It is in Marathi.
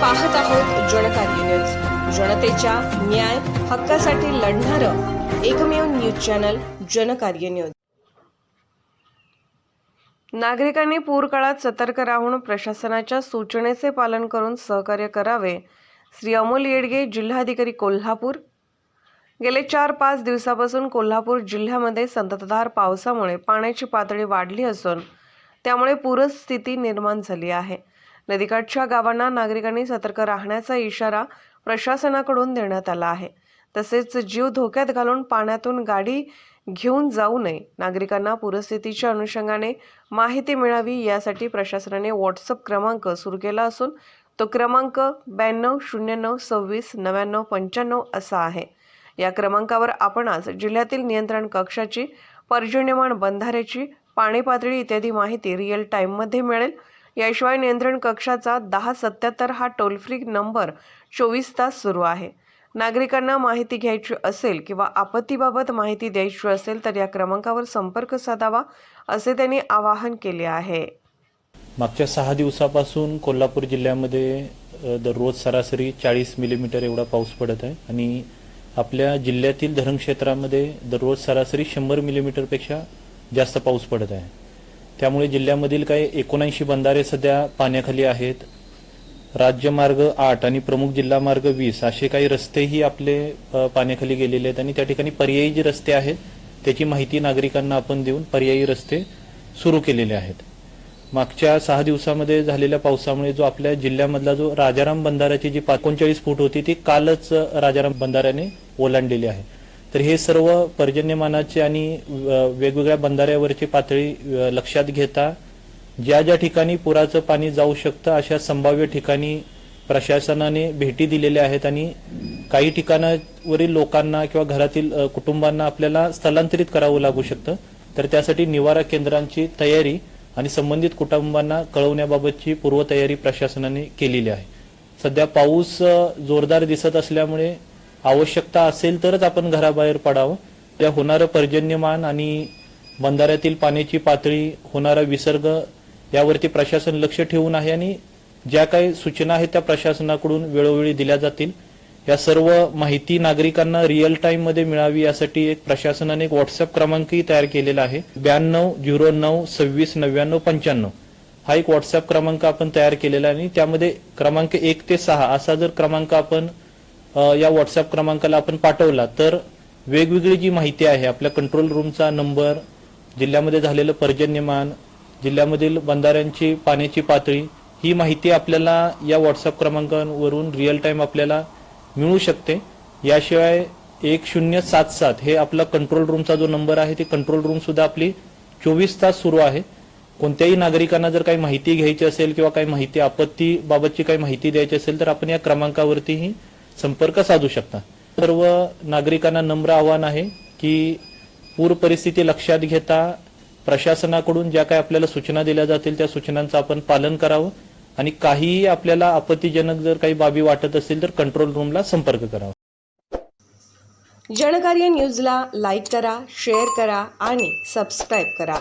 पाहत आहोत जनकार्य न्यूज, जनतेच्या न्याय हक्कासाठी लढणारं एकमेव न्यूज चॅनल जनकार्य न्यूज। नागरिकांनी पूर काळात सतर्क राहून प्रशासनाच्या सूचनेचे पालन करून सहकार्य करावे। श्री अमोल येडगे, जिल्हाधिकारी कोल्हापूर। गेले 4-5 दिवसापासून कोल्हापूर जिल्ह्यामध्ये संततधार पावसामुळे पाण्याची पातळी वाढली असून त्यामुळे पूरस्थिती निर्माण झाली आहे। नदीकाठच्या गावांना नागरिकांनी सतर्क राहण्याचा इशारा प्रशासनाकडून देण्यात आला आहे। तसेच जीव धोक्यात घालून पाण्यातून गाडी घेऊन जाऊ नये। नागरिकांना पूरस्थितीच्या अनुषंगाने माहिती मिळावी यासाठी प्रशासनाने व्हॉट्सअप क्रमांक सुरू केला असून तो क्रमांक 9209269995 असा आहे। या क्रमांकावर आपण आज जिल्ह्यातील नियंत्रण कक्षाची, पर्जन्यमान बंधाऱ्याची, पाणी पातळी इत्यादी माहिती रिअल टाइममध्ये मिळेल। याशिवाय नियंत्रण कक्षाचा 1077 हा टोल फ्री नंबर 24 तास सुरू आहे। नागरिकांना माहिती घ्यायची असेल किंवा आपत्तीबाबत माहिती द्यायची असेल तर या क्रमांकावर संपर्क साधावा असे त्यांनी आवाहन केले आहे। मागच्या 6 दिवसापासून कोल्हापूर जिल्ह्यामध्ये दररोज सरासरी 40 मिलीमीटर एवढा पाऊस पडत आहे आणि आपल्या जिल्ह्यातील धरण क्षेत्रामध्ये दररोज सरासरी 100 मिलीमीटरपेक्षा जास्त पाऊस पडत आहे। त्यामुळे जिल्ह्यामधील काही 79 बंधारे सध्या पाण्याखाली आहेत। राज्यमार्ग 8 आणि प्रमुख जिल्हा मार्ग 20 असे काही रस्तेही आपले पाण्याखाली गेलेले आहेत आणि त्या ठिकाणी पर्यायी जे रस्ते आहेत त्याची माहिती नागरिकांना आपण देऊन पर्यायी रस्ते सुरू केलेले आहेत। मागच्या 6 दिवसामध्ये झालेल्या पावसामुळे जो आपल्या जिल्ह्यामधला जो राजाराम बंधाऱ्याची जी 39 फूट होती ती कालच राजाराम बंधाऱ्याने ओलांडलेली आहे। तर हे सर्व पर्जन्यमानाचे आणि वेगवेगळ्या बंधाऱ्यावरची पातळी लक्षात घेता ज्या ज्या ठिकाणी पुराचं पाणी जाऊ शकतं अशा संभाव्य ठिकाणी प्रशासनाने भेटी दिलेल्या आहेत आणि काही ठिकाणावरील लोकांना किंवा घरातील कुटुंबांना आपल्याला स्थलांतरित करावं लागू शकतं। तर त्यासाठी निवारा केंद्रांची तयारी आणि संबंधित कुटुंबांना कळवण्याबाबतची पूर्वतयारी प्रशासनाने केलेली आहे। सध्या पाऊस जोरदार दिसत असल्यामुळे आवश्यकता असेल तरच आपण घराबाहेर पडावं। त्या होणारं पर्जन्यमान आणि बंधाऱ्यातील पाण्याची पातळी, होणारा विसर्ग यावरती प्रशासन लक्ष ठेवून आहे आणि ज्या काही सूचना आहेत त्या प्रशासनाकडून वेळोवेळी दिल्या जातील। या सर्व माहिती नागरिकांना रिअल टाइम मध्ये मिळावी यासाठी एक प्रशासनाने एक व्हॉट्सअप क्रमांकही तयार केलेला आहे। 9209269995 हा एक व्हॉट्सअप क्रमांक आपण तयार केलेला आहे आणि त्यामध्ये क्रमांक 1 ते 6 असा जर क्रमांक आपण या व्हॉट्सअप क्रमांकाला आपण पाठवला तर वेगवेगळी जी माहिती आहे, आपल्या कंट्रोल रूमचा नंबर, जिल्ह्यामध्ये झालेलं पर्जन्यमान, जिल्ह्यामधील बंधाऱ्यांची पाण्याची पातळी, ही माहिती आपल्याला या व्हॉट्सअप क्रमांकावरून रिअल टाइम आपल्याला मिळू शकते। याशिवाय 1077 हे आपला कंट्रोल रूमचा जो नंबर आहे ती कंट्रोल रूम सुद्धा आपली 24 तास सुरू आहे। कोणत्याही नागरिकांना जर काही माहिती घ्यायची असेल किंवा काही माहिती आपत्तीबाबतची काही माहिती द्यायची असेल तर आपण या क्रमांकावरतीही संपर्क साधू शकता। सर्व नागरिकांना नम्र आवाहन आहे की पूर परिस्थिती लक्षात घेता प्रशासनाकडून ज्या काही आपल्याला सूचना दिल्या जातील त्या सूचनांचं आपण पालन करावं आणि काहीही आपल्याला आपत्तीजनक जर काही बाबी वाटत असतील तर कंट्रोल रूमला संपर्क करावा। जनकार्य न्यूजला लाईक करा, शेअर करा आणि सबस्क्राईब करा।